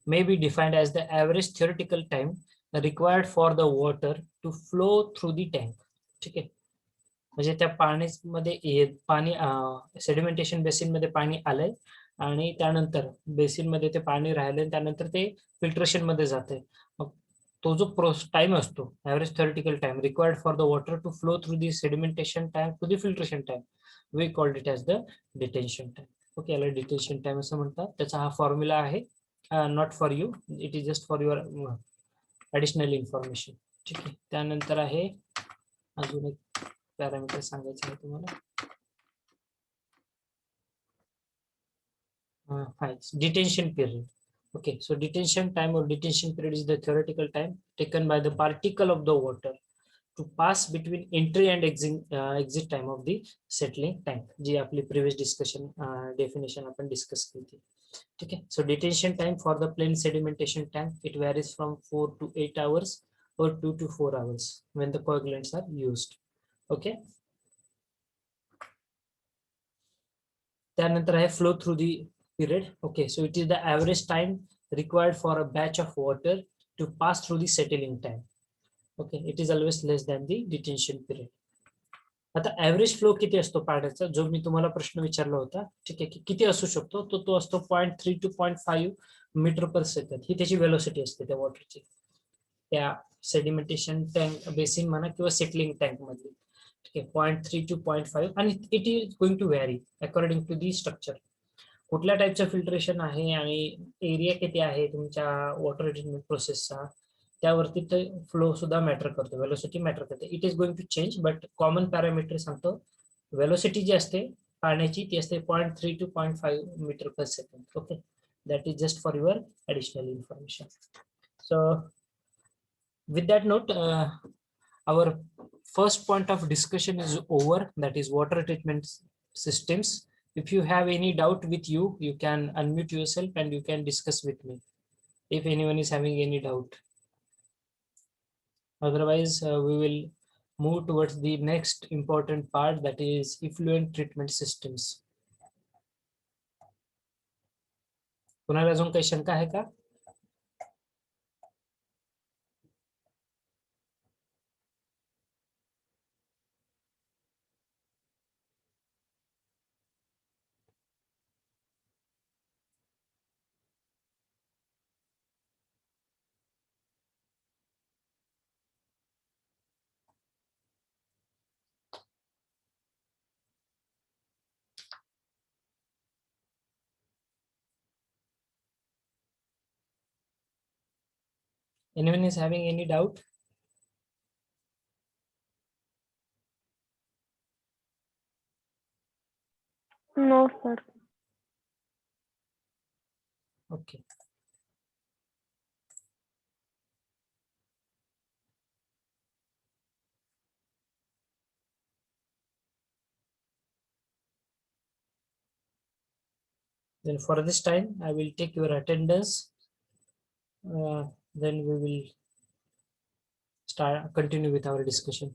may be defined as the average theoretical time required for the water to flow through the tank. ठीक आहे, म्हणजे त्या पाण्यामध्ये पाणी सेडिमेंटेशन बेसिन मध्ये पाणी आलंय आणि त्यानंतर बेसिन मध्ये ते पाणी राहिलंय, त्यानंतर ते फिल्ट्रेशन मध्ये जाते. मग तो जो टाइम असतो, average theoretical time required for the water to flow through the sedimentation tank to the filtration tank, we called it as the detention time. Okay, याला डिटेन्शन टाइम असं म्हणतात. त्याचा हा फॉर्म्युला आहे, not for you, it is just for your additional information. ठीक आहे, त्यानंतर आहे अजून एक पॅरामीटर सांगायचं आहे तुम्हाला. Detention period. Okay, so detention time or detention period is the theoretical time taken by the particle of the water to pass between entry and exit time of the settling tank. जी आपली previous discussion definition आपण discuss केली थी. ठीक आहे, so detention time for the plain sedimentation tank, it varies from 4 to 8 hours or 2 to 4 hours when the coagulants are used. Okay, त्यानंतर आहे flow through the period. Okay, so it is the average time required for a batch of water to pass through the settling tank. Okay, it is always less than the detention period. आता average flow किती असतो पाण्याचा, जो मी तुम्हाला प्रश्न विचारला होता. ठीक आहे, की किती असू शकतो, तो तो असतो 0.3 to 0.5 मीटर पर सेकंद. ही त्याची वेलोसिटी असते त्या वॉटरची, त्या सेडिमेंटेशन टँक बेसिन म्हणा किंवा सेटलिंग टँक मधली. ठीक आहे, 0.3 to 0.5, आणि it is going to vary according to the structure. कुठल्या टाईपचं फिल्ट्रेशन आहे आणि एरिया किती आहे तुमच्या वॉटर ट्रीटमेंट प्रोसेसचा, त्यावरती ते फ्लो सुद्धा मॅटर करतो, वेलोसिटी मॅटर करते. It is going to change, but common parameter सांगतो, वेलोसिटी जी असते पाण्याची ती असते 0.3 to 0.5 metre per second. Okay, that is just for your additional information. So with that note, our first point of discussion is over, that is water treatment systems. If you have any doubt with you, you can unmute yourself and you can discuss with me if anyone is having any doubt. Otherwise, we will move towards the next important part, that is effluent treatment systems. कुणाला अजून काही शंका आहे का? Anyone is having any doubt? No, sir. Okay. Then for this time, I will take your attendance. Then we will continue with our discussion.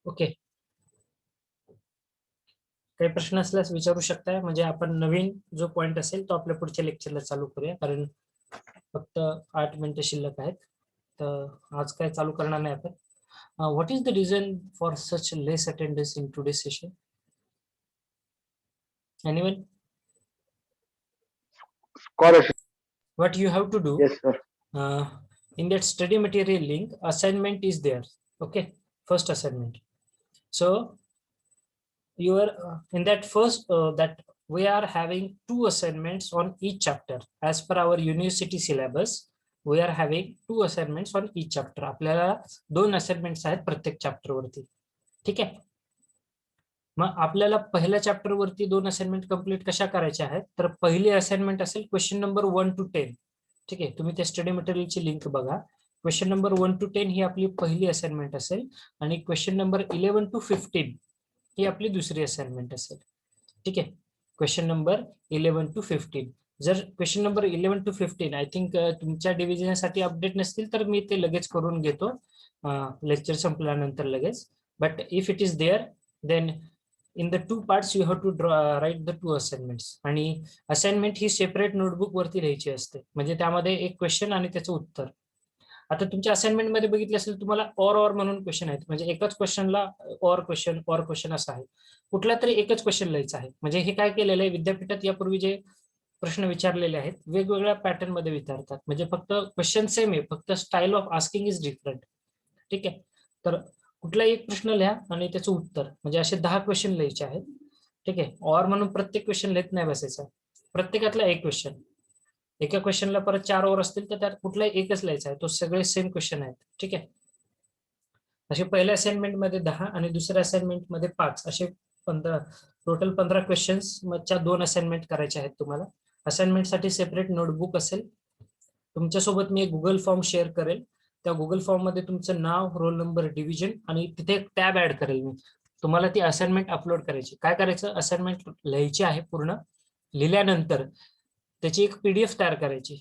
Okay, काही प्रश्न असल्यास विचारू शकताय. म्हणजे आपण नवीन जो पॉइंट असेल तो आपल्या पुढच्या लेक्चरला चालू करूया, कारण फक्त 8 मिनिटं शिल्लक आहेत. तर आज काय चालू करणार नाही आपण. What is the reason for such less attendance in today session? Anyone? Scholarship. What you have to do, Yes, sir. in that study material link, assignment is there. Okay, first assignment. So you are in that first that we are having 2 assignments on each chapter as per our university syllabus. We are having 2 assignments on each chapter. आपल्याला 2 assignments आहेत प्रत्येक chapter वरती. ठीक आहे. मग आपल्याला पहिल्या chapter वरती 2 असाइनमेंट कंप्लीट कशा करायच्या आहेत, तर पहिली असाइनमेंट असेल क्वेश्चन नंबर 1 to 10. ठीक आहे, तुम्ही त्या स्टडी मटेरियलची लिंक बघा. क्वेश्चन नंबर 1 to 10 ही आपली पहिली असाइनमेंट असेल आणि क्वेश्चन नंबर 11 to 15 ही आपली दुसरी असाइनमेंट असेल. ठीक आहे, क्वेश्चन नंबर 11 to 15. जर question number 11 to 15 I think तुमच्या डिव्हिजनसाठी अपडेट नसतील तर मी ते लगेच करून घेतो लेक्चर संपल्यानंतर लगेच. But if it is there then in the 2 parts you have to write the 2 assignments. आणि असाइनमेंट ही सेपरेट नोटबुक वरती लिहायची असते. म्हणजे त्यामध्ये एक क्वेश्चन आणि त्याचं उत्तर. आता तुमच्या असाइनमेंट मध्ये बघितलं असेल तुम्हाला और म्हणून क्वेश्चन आहेत. म्हणजे एकाच क्वेश्चनला और क्वेश्चन असं आहे. कुठला तरी एकच क्वेश्चन लिहायचं आहे. म्हणजे हे काय केलेलं आहे, विद्यापीठात यापूर्वी जे प्रश्न विचारलेले आहेत वेगवेगळ्या पॅटर्न मध्ये विचारतात. म्हणजे फक्त क्वेश्चन सेम आहे, फक्त style of asking is different. ठीक आहे, तर कुठला एक प्रश्न लिहा आणि त्याचं उत्तर. म्हणजे असे 10 क्वेश्चन लिहायचे आहेत. ठीक आहे, और म्हणून प्रत्येक क्वेश्चन लिहित नाही बसायचा. प्रत्येकातला एक क्वेश्चन. एका क्वेश्चनला परत 4 और असतील तर त्यात कुठला एकच लिहायचा आहे. तो सगळे सेम क्वेश्चन आहेत. ठीक आहे, असे पहिल्या असाइनमेंट मध्ये 10 आणि दुसऱ्या असाइनमेंट मध्ये 5 असे 15 टोटल 15 क्वेश्चन्स मधच्या 2 असाइनमेंट करायचे आहेत तुम्हाला. असाइनमेंट साठी सेपरेट नोटबुक असेल. तुमच्यासोबत मी एक गुगल फॉर्म शेअर करेल. त्या गुगल फॉर्म मध्ये तुमचं नाव, रोल नंबर, डिव्हिजन आणि तिथे एक टॅब ऍड करेल मी. तुम्हाला ती असाइनमेंट अपलोड करायची. काय करायचं, असाइनमेंट लिहायची आहे पूर्ण. लिहिल्यानंतर त्याची एक पीडीएफ तयार करायची.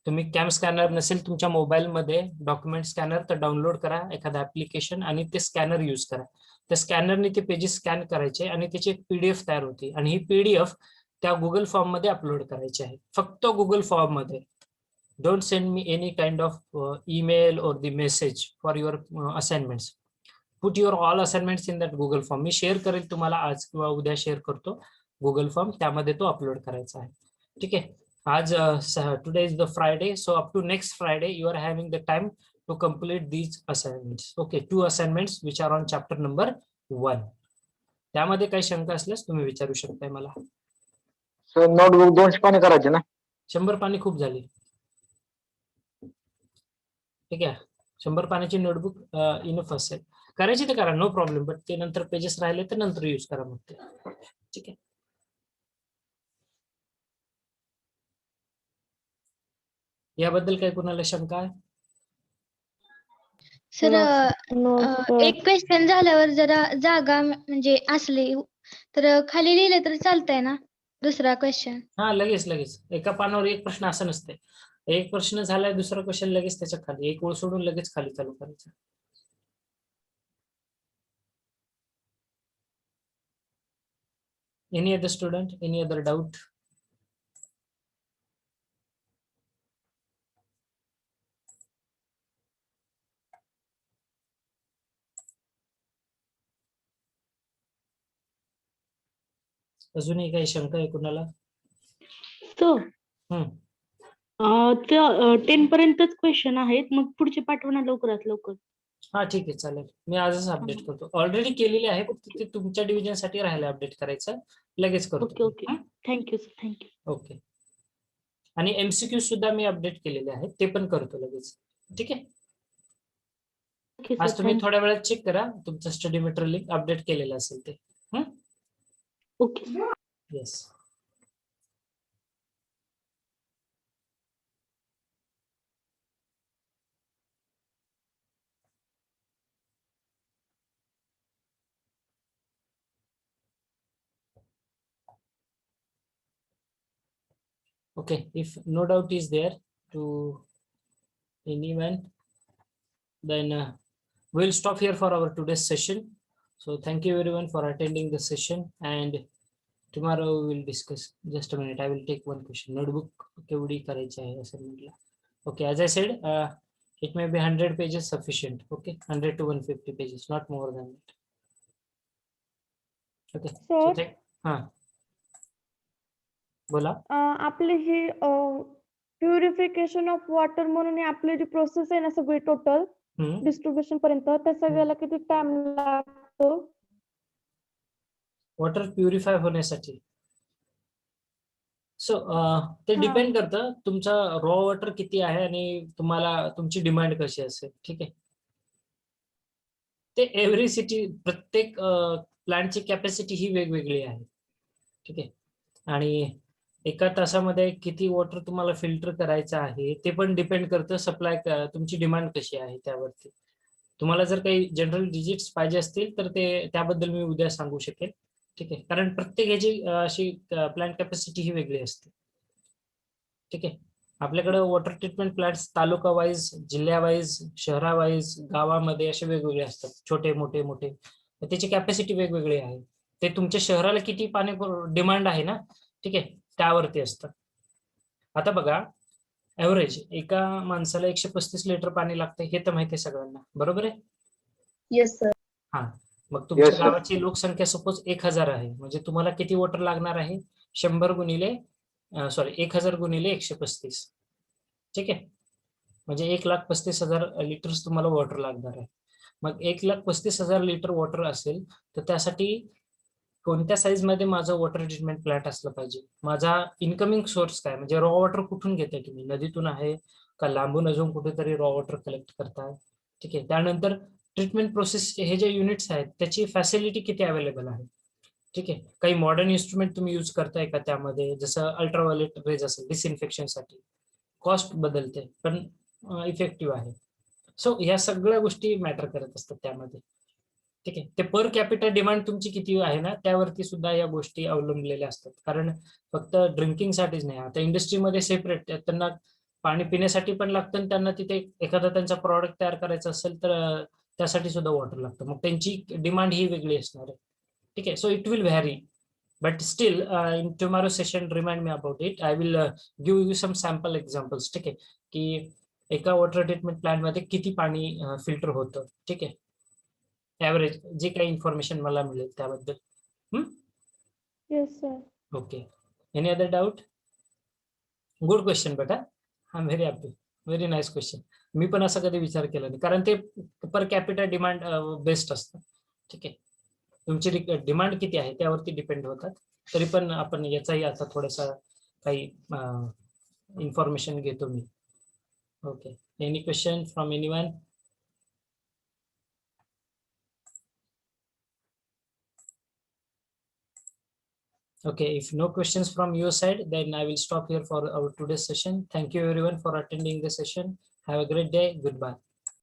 तुम्ही कॅम स्कॅनर नसेल तुमच्या मोबाईलमध्ये डॉक्युमेंट स्कॅनर तर डाउनलोड करा एखादं ऍप्लिकेशन आणि ते स्कॅनर यूज करा. त्या स्कॅनरने ते पेजेस स्कॅन करायचे आणि त्याची एक पीडीएफ तयार होती आणि ही पीडीएफ त्या गुगल फॉर्म मध्ये अपलोड करायची आहे. फक्त गुगल फॉर्म मध्ये. Don't send me any kind of email or the message for your assignments. Put your all assignments in that Google form. Me share करेल तुम्हाला आज किंवा उद्या शेअर करतो गुगल फॉर्म. त्यामध्ये तो अपलोड करायचा आहे. ठीक आहे, आज today is the Friday, so up to next Friday you are having the time to complete these assignments. Okay, 2 assignments which are on chapter number 1. त्यामध्ये काही शंका असल्यास तुम्ही विचारू शकताय मला. सर नोटबुक 200 पाने करायचे ना? 100 पाने खूप झाली. ठीक आहे, 100 पानाची नोटबुक इनफ असेल. करायची तर करा, नो प्रॉब्लेम. बट ते नंतर पेजेस राहिले तर नंतर यूज करा मग ते. ठीक आहे, याबद्दल काही कुणाला शंका आहे? Sir No, sir. एक क्वेश्चन झाल्यावर जरा जागा म्हणजे असली तर खाली लिहिलं तर चालतंय ना दुसरा क्वेश्चन? हा, लगेच एका पानावर एक प्रश्न असं नसते. एक प्रश्न झालाय, दुसरा क्वेश्चन लगेच त्याच्या खाली, एक ओळ सोडून लगेच खाली चालू करायचं. Any other student? Any other doubt? अजूनही काही शंका आहे कुणाला? सर हम्म. ते 10 पर्यंतच क्वेश्चन आहेत, मग पुढचे पाठवणार लवकरात लवकर. हा ठीक आहे, चालेल. मी आजच अपडेट करतो. ऑलरेडी केलेली आहे, फक्त ते तुमच्या डिव्हिजन साठी राहिलं अपडेट करायचं. लगेच ओके करतो. Okay, thank you sir, thank you. Okay. आणि एमसीक्यू सुद्धा मी अपडेट केलेले आहेत, ते पण करतो लगेच. ठीक आहे. ओके आज सर, तुम्ही थँक्यू. थोड्या वेळात चेक करा, तुमचं स्टडी मटेरियल लिंक अपडेट केलेलं असेल ते. Okay. Yes. Okay, if no doubt is there to anyone, then we'll stop here for our today's session. So thank you everyone for attending the session, and tomorrow we will discuss. Just a minute, I will take one question. Notebook केवढी करायची आहे assignment ला? Okay, as I said, it may be 100 pages sufficient. Okay, 100 to 150 pages, not more than that. Okay, so Sir? take, हा बोला. आपली ही purification of water म्हणून ही आपली जी process आहे ना सगळी टोटल डिस्ट्रीब्युशन पर्यंत, त्या सगळ्याला किती टाइम लागतो? वॉटर प्युरिफाय होण्यासाठी सो ते हा. डिपेंड करतं तुमचा रॉ वॉटर किती आहे आणि तुम्हाला तुमची डिमांड कशी असेल. ठीक आहे. ते एव्हरी सिटी, प्रत्येक प्लांटची कॅपॅसिटी ही वेगवेगळी आहे. ठीक आहे. आणि एका तासामध्ये किती वॉटर तुम्हाला फिल्टर करायचं आहे ते पण डिपेंड करतं सप्लाय, तुमची डिमांड कशी आहे त्यावरती. तुम्हाला जर काही जनरल डिजिट्स पाहिजे असतील तर ते त्याबद्दल मी उद्या सांगू शकेल. ठीक आहे. कारण प्रत्येक ह्याची अशी प्लांट कॅपॅसिटी ही वेगळी असते. ठीक आहे. आपल्याकडे वॉटर ट्रीटमेंट प्लांट्स तालुका वाईज, जिल्ह्या वाईज, शहरा वाईज, गावामध्ये असे वेगवेगळे असतात. छोटे मोठे मोठे, त्याची कॅपॅसिटी वेगवेगळी आहे. ते तुमच्या शहराला किती पाणी डिमांड आहे ना, ठीक आहे, त्यावरती असतं. आता बघा, ऍव्हरेज एका माणसाला 135 लिटर पाणी लागतं, हे तर माहिती आहे सगळ्यांना, बरोबर आहे? Yes sir. हा, मग तुमच्या Yes, sir. गावाची लोकसंख्या सपोज 1000 आहे, म्हणजे तुम्हाला किती वॉटर लागणार आहे? 100 गुणिले 1000 गुणिले 135. ठीक आहे. म्हणजे 1,35,000 लिटर्स तुम्हाला वॉटर लागणार आहे. मग 1,35,000 लिटर वॉटर असेल तर त्यासाठी कोणत्या साईज मध्ये माझं वॉटर ट्रीटमेंट प्लांट असलं पाहिजे? माझा इन्कमिंग सोर्स काय, म्हणजे रॉ वॉटर कुठून घेताय तुम्ही? नदीतून आहे का लांबून अजून कुठेतरी रॉ वॉटर कलेक्ट करताय? ठीक आहे. त्यानंतर ट्रीटमेंट प्रोसेस हे जे युनिट्स आहेत त्याची फॅसिलिटी किती अवेलेबल आहे? ठीक आहे. काही मॉडर्न इन्स्ट्रुमेंट तुम्ही यूज करताय का त्यामध्ये? जसं अल्ट्राव्हायोलेट रेज असेल डिसइन्फेक्शन साठी, कॉस्ट बदलते पण इफेक्टिव्ह आहे. सो या सगळ्या गोष्टी मॅटर करत असतात त्यामध्ये. ठीक आहे. ते पर कॅपिटल डिमांड तुमची किती आहे ना, त्यावरती सुद्धा या गोष्टी अवलंबलेल्या असतात. कारण फक्त ड्रिंकिंग साठीच नाही, आता इंडस्ट्रीमध्ये सेपरेट त्यांना पाणी पिण्यासाठी पण लागतं आणि त्यांना तिथे एखादा त्यांचा प्रॉडक्ट तयार करायचा असेल तर त्यासाठी सुद्धा वॉटर लागतं. मग त्यांची डिमांड ही वेगळी असणार आहे. ठीक आहे. So it will vary, but still in tomorrow session remind me about it. I will give you some sample examples. ठीक आहे. की एका वॉटर ट्रीटमेंट प्लांट मध्ये किती पाणी फिल्टर होतं. ठीक आहे. ऍव्हरेज जे काही इन्फॉर्मेशन मला मिळेल त्याबद्दल. Yes sir. Okay. Any other doubt? Good question बेटा. I am very happy. Very nice question. मी पण असं कधी विचार केला नाही, कारण ते पर कॅपिटल डिमांड बेस्ट असतं. ठीक आहे. तुमची डिमांड किती आहे त्यावरती डिपेंड होतात. तरी पण आपण याचाही आता थोडासा काही इन्फॉर्मेशन घेतो मी. Okay. Any question from anyone? Okay, if no questions from your side, then I will stop here for our today's session. Thank you everyone for attending the session. Have a great day. Goodbye.